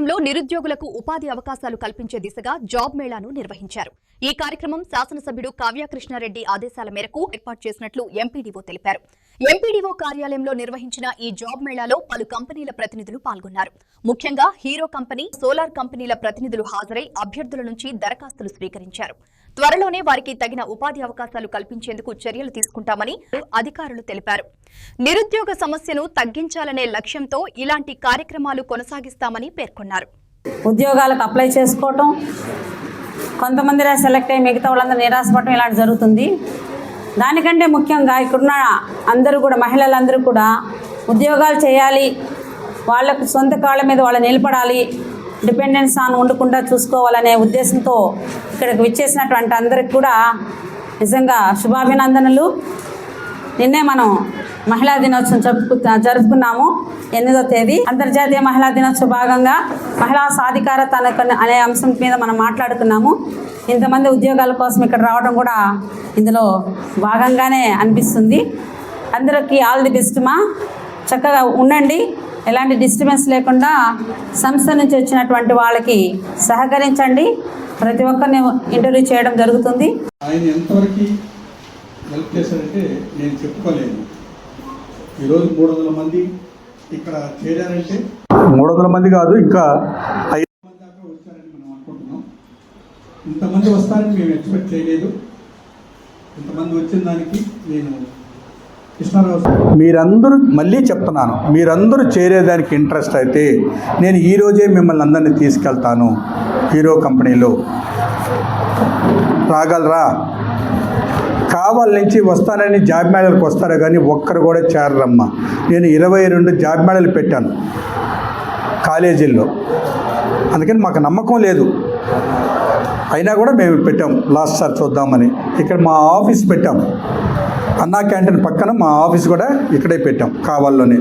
రాష్ట్రంలో నిరుద్యోగులకు ఉపాధి అవకాశాలు కల్పించే దిశగా జాబ్ మేళాను నిర్వహించారు. ఈ కార్యక్రమం శాసనసభ్యుడు కావ్యకృష్ణారెడ్డి ఆదేశాల మేరకు ఏర్పాటు చేసినట్లు ఎంపీడీఓ తెలిపారు. ఎంపీడీఓ కార్యాలయంలో నిర్వహించిన ఈ జాబ్ మేళాలో పలు కంపెనీల ప్రతినిధులు పాల్గొన్నారు. ముఖ్యంగా హీరో కంపెనీ, సోలార్ కంపెనీల ప్రతినిధులు హాజరై అభ్యర్థుల నుంచి దరఖాస్తులు స్వీకరించారు. త్వరలోనే వారికి తగిన ఉపాధి అవకాశాలు కల్పించేందుకు చర్యలు తీసుకుంటామని అధికారులు తెలిపారు. నిరుద్యోగ సమస్యను తగ్గించాలనే లక్ష్యంతో ఇలాంటి కార్యక్రమాలు కొనసాగిస్తామని పేర్కొన్నారు. ఉద్యోగాలకు అప్లై చేసుకోవటం, కొంతమంది సెలెక్ట్ అయ్యి మిగతా వాళ్ళందరూ నిరాశపడటం ఇలాంటి జరుగుతుంది. దానికంటే ముఖ్యంగా ఇక్కడున్న అందరూ కూడా, మహిళలందరూ కూడా ఉద్యోగాలు చేయాలి, వాళ్ళకు సొంత కాళ్ళ మీద వాళ్ళు నిలబడాలి, డిపెండెన్స్ ఆన్ ఉండకుండా చూసుకోవాలనే ఉద్దేశంతో ఇక్కడికి విచ్చేసినటువంటి అందరికి కూడా నిజంగా శుభాభినందనలు. నిన్నే మనం మహిళా దినోత్సవం జరుపుకున్నాము. 8వ తేదీ అంతర్జాతీయ మహిళా దినోత్సవ భాగంగా మహిళా సాధికారత అనే అంశం మీద మనం మాట్లాడుకున్నాము. ఇంతమంది ఉద్యోగాల కోసం ఇక్కడ రావడం కూడా ఇందులో భాగంగానే అనిపిస్తుంది. అందరికీ ఆల్ ది బెస్ట్ మా. చక్కగా ఉండండి, ఎలాంటి డిస్టర్బెన్స్ లేకుండా సంస్థ నుంచి వచ్చినటువంటి వాళ్ళకి సహకరించండి. ప్రతి ఒక్కరిని ఇంటర్వ్యూ చేయడం జరుగుతుంది. ఆయన ఎంతవరకు హెల్ప్ చేశారంటే నేను చెప్పుకోలేను. ఈరోజు 300 మంది ఇక్కడ చేరారంటే 300 మంది కాదు, ఇంకా 5 మంది దాకా వచ్చారని మనం అనుకుంటున్నాం. ఇంతమంది వస్తారని మేము ఎక్స్పెక్ట్ చేయలేదు. ఇంతమంది వచ్చిన దానికి నేను మీరందరూ, మళ్ళీ చెప్తున్నాను, మీరందరూ చేరేదానికి ఇంట్రెస్ట్ అయితే నేను ఈరోజే మిమ్మల్ని అందరినీ తీసుకెళ్తాను. హీరో కంపెనీలో రాగలరా? కావాల నుంచి వస్తానని జాబ్ మేళలకు వస్తారా కానీ ఒక్కరు కూడా చేరరమ్మా. నేను 22 జాబ్ మేళలు పెట్టాను కాలేజీల్లో, అందుకని మాకు నమ్మకం లేదు. అయినా కూడా మేము పెట్టాం లాస్ట్ సార్ చూద్దామని. ఇక్కడ మా ఆఫీస్ పెట్టాం, అన్నా క్యాంటీన్ పక్కన మా ఆఫీస్ కూడా ఇక్కడే పెట్టాం, కావాల్లోనే.